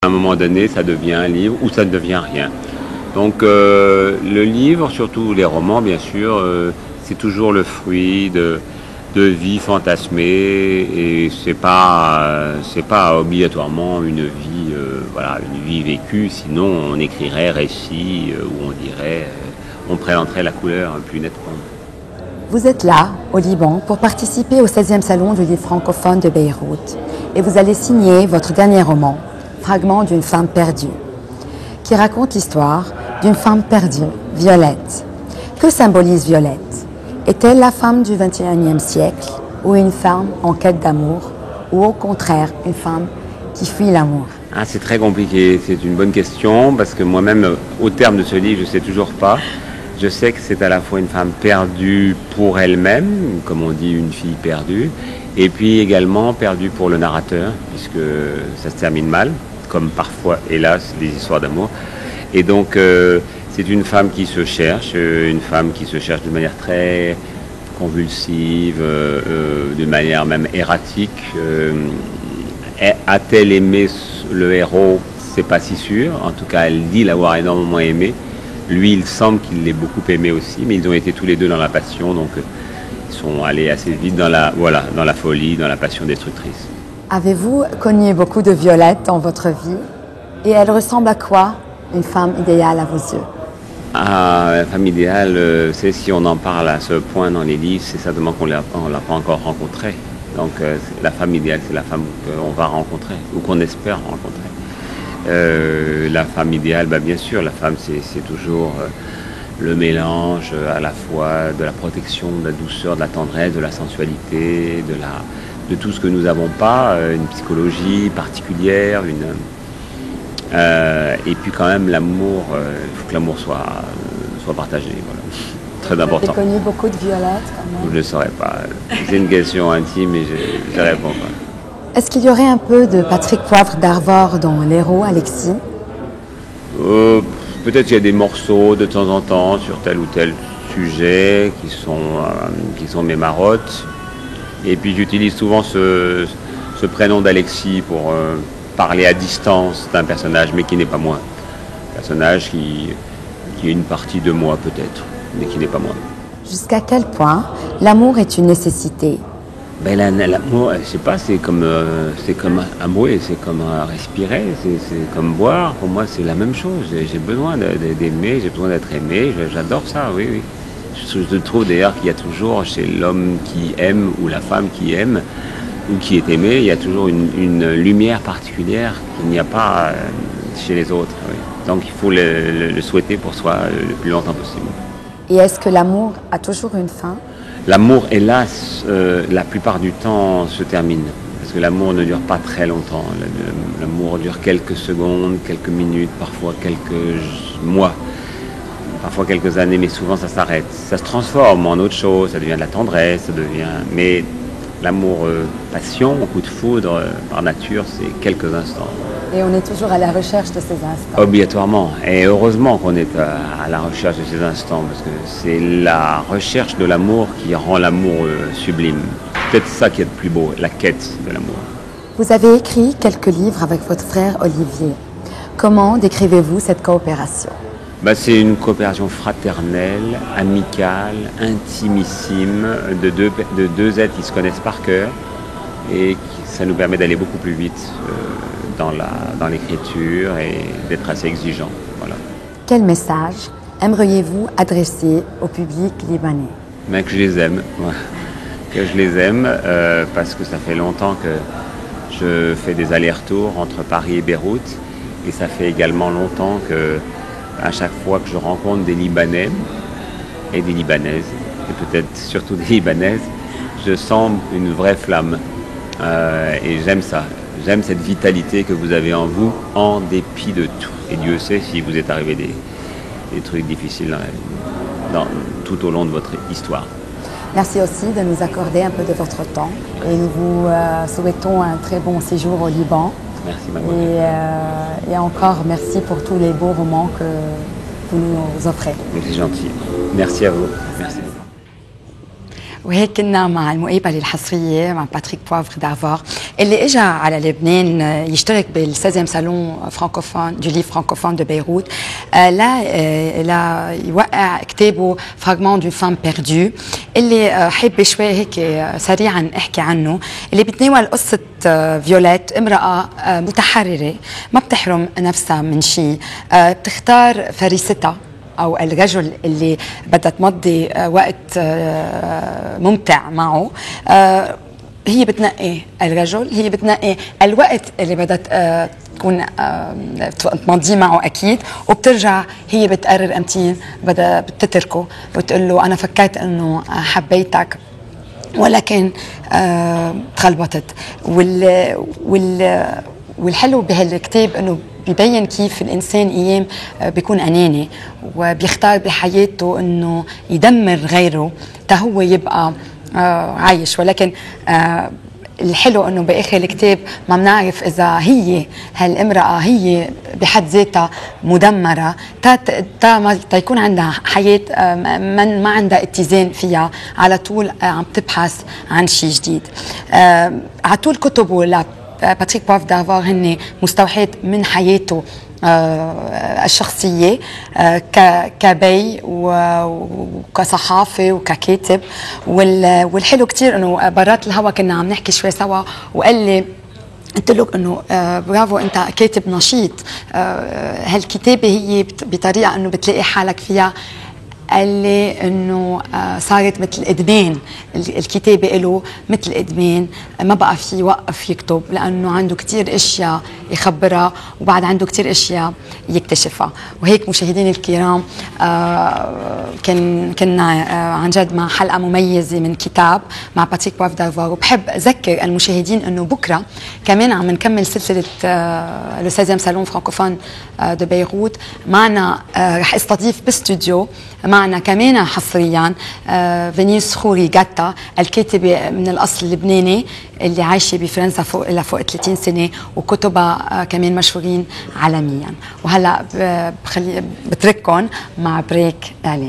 un moment donné, ça devient un livre ou ça ne devient rien. Donc le livre, surtout les romans, bien sûr, c'est toujours le fruit de vie fantasmée et c'est pas obligatoirement une vie voilà, une vie vécue, sinon on écrirait récit où on dirait on présenterait la couleur plus nettement. Vous êtes là, au Liban, pour participer au 16e salon du livre francophone de Beyrouth et vous allez signer votre dernier roman, Fragment d'une femme perdue, qui raconte l'histoire d'une femme perdue, Violette. Que symbolise Violette? Est-elle la femme du XXIe siècle ou une femme en quête d'amour ou au contraire une femme qui fuit l'amour? Ah, c'est très compliqué, c'est une bonne question parce que moi-même, au terme de ce livre, je ne sais toujours pas. Je sais que c'est à la fois une femme perdue pour elle-même, comme on dit une fille perdue, et puis également perdue pour le narrateur, puisque ça se termine mal, comme parfois, hélas, des histoires d'amour. Et donc, c'est une femme qui se cherche, de manière très convulsive, de manière même erratique. A-t-elle aimé le héros? C'est pas si sûr. En tout cas, elle dit l'avoir énormément aimé. Lui, il semble qu'il l'ait beaucoup aimé aussi, mais ils ont été tous les deux dans la passion, donc ils sont allés assez vite dans la folie, dans la passion destructrice. Avez-vous connu beaucoup de Violettes dans votre vie? Et elle ressemble à quoi, une femme idéale à vos yeux? Ah, la femme idéale, c'est si on en parle à ce point dans les livres, c'est certainement qu'on ne l'a pas encore rencontrée. Donc la femme idéale, c'est la femme qu'on va rencontrer, ou qu'on espère rencontrer. La femme idéale, bien sûr, la femme c'est toujours le mélange à la fois de la protection, de la douceur, de la tendresse, de la sensualité, de tout ce que nous n'avons pas, une psychologie particulière, et puis quand même l'amour, il faut que l'amour soit partagé, voilà. Très important. Vous avez connu beaucoup de Violettes quand même? Je ne le saurais pas, c'est une question intime et je réponds pas. Est-ce qu'il y aurait un peu de Patrick Poivre d'Arvor dans l'héros Alexis? Peut-être qu'il y a des morceaux de temps en temps sur tel ou tel sujet qui sont mes marottes. Et puis j'utilise souvent ce prénom d'Alexis pour parler à distance d'un personnage, mais qui n'est pas moi. Un personnage qui est une partie de moi peut-être, mais qui n'est pas moi. Jusqu'à quel point l'amour est une nécessité? L'amour, je sais pas, c'est comme amourer, c'est comme respirer, c'est comme boire. Pour moi, c'est la même chose. J'ai besoin d'aimer, j'ai besoin d'être aimé. J'adore ça, oui, oui. Je trouve d'ailleurs qu'il y a toujours chez l'homme qui aime ou la femme qui aime ou qui est aimé, il y a toujours une lumière particulière qu'il n'y a pas chez les autres. Oui. Donc il faut le souhaiter pour soi le plus longtemps possible. Et est-ce que l'amour a toujours une fin? L'amour, hélas, la plupart du temps se termine. Parce que l'amour ne dure pas très longtemps. L'amour dure quelques secondes, quelques minutes, parfois quelques mois, parfois quelques années, mais souvent ça s'arrête. Ça se transforme en autre chose, ça devient de la tendresse, ça devient... Mais l'amour passion, coup de foudre, par nature, c'est quelques instants. Et on est toujours à la recherche de ces instants. Obligatoirement. Et heureusement qu'on est à la recherche de ces instants, parce que c'est la recherche de l'amour qui rend l'amour sublime. C'est peut-être ça qui est le plus beau, la quête de l'amour. Vous avez écrit quelques livres avec votre frère Olivier. Comment décrivez-vous cette coopération? C'est une coopération fraternelle, amicale, intimissime, de deux êtres qui se connaissent par cœur et ça nous permet d'aller beaucoup plus vite dans l'écriture et d'être assez exigeant. Voilà. Quel message aimeriez-vous adresser au public libanais? Que je les aime, que je les aime parce que ça fait longtemps que je fais des allers-retours entre Paris et Beyrouth et ça fait également longtemps que à chaque fois que je rencontre des Libanais et des Libanaises, et peut-être surtout des Libanaises, je sens une vraie flamme. Et j'aime ça. J'aime cette vitalité que vous avez en vous, en dépit de tout. Et Dieu sait si vous êtes arrivé des trucs difficiles tout au long de votre histoire. Merci aussi de nous accorder un peu de votre temps. Et nous vous souhaitons un très bon séjour au Liban. Merci, mademoiselle. Et encore merci pour tous les beaux romans que vous nous offrez. C'est gentil. Merci à vous. Merci. وهيك كنا مع المقابلة الحصرية مع باتريك بوافر دافور اللي اجى على لبنان يشترك بال16e صالون فرانكوفون دو ليف فرانكوفون دو بيروت لا يوقع كتابه فراغمون دون فام بيردو اللي حابة شوي هيك سريعا احكي عنه، اللي بيتناول قصة فيوليت، امرأة متحررة ما بتحرم نفسها من شيء، بتختار فريستها أو الرجل اللي بدها تمضي وقت ممتع معه. هي بتنقي الرجل، هي بتنقي الوقت اللي بدها تكون تمضيه معه أكيد، وبترجع هي بتقرر أمتين بدها بتتركه وتقول له أنا فكرت إنه حبيتك ولكن تخلبطت. والحلو بهالكتاب إنه بيبين كيف الإنسان أيام بيكون أناني وبيختار بحياته إنه يدمر غيره تا هو يبقى عايش، ولكن الحلو انه باخر الكتاب ما بنعرف اذا هي هالامراه هي بحد ذاتها مدمره تا يكون عندها حياه ما عندها اتزان فيها، على طول عم تبحث عن شيء جديد. على طول كتبه باتريك بوافر دافور هن مستوحاة من حياته الشخصية كبي وكصحافي وككاتب. والحلو كتير انه برات الهوا كنا عم نحكي شوي سوا وقال لي قلت له انه برافو انت كاتب نشيط، هالكتابة هي بطريقة انه بتلاقي حالك فيها. قال لي انه صارت مثل ادمان، الكتابه له مثل ادمان، ما بقى في يوقف يكتب لانه عنده كثير اشياء يخبرها وبعد عنده كثير اشياء يكتشفها. وهيك مشاهديني الكرام كنا عن جد مع حلقه مميزه من كتاب مع باتريك بوافر دافور. وبحب اذكر المشاهدين انه بكره كمان عم نكمل سلسله لو 16e صالون فرانكوفون دو بيروت. معنا رح استضيف باستوديو معنا كمان حصريا فينيس خوري جاتا، الكاتبة من الأصل اللبناني اللي عايشة بفرنسا فوق 30 سنة وكتبها كمان مشهورين عالميا. وهلا بترككم مع بريك إعلاني.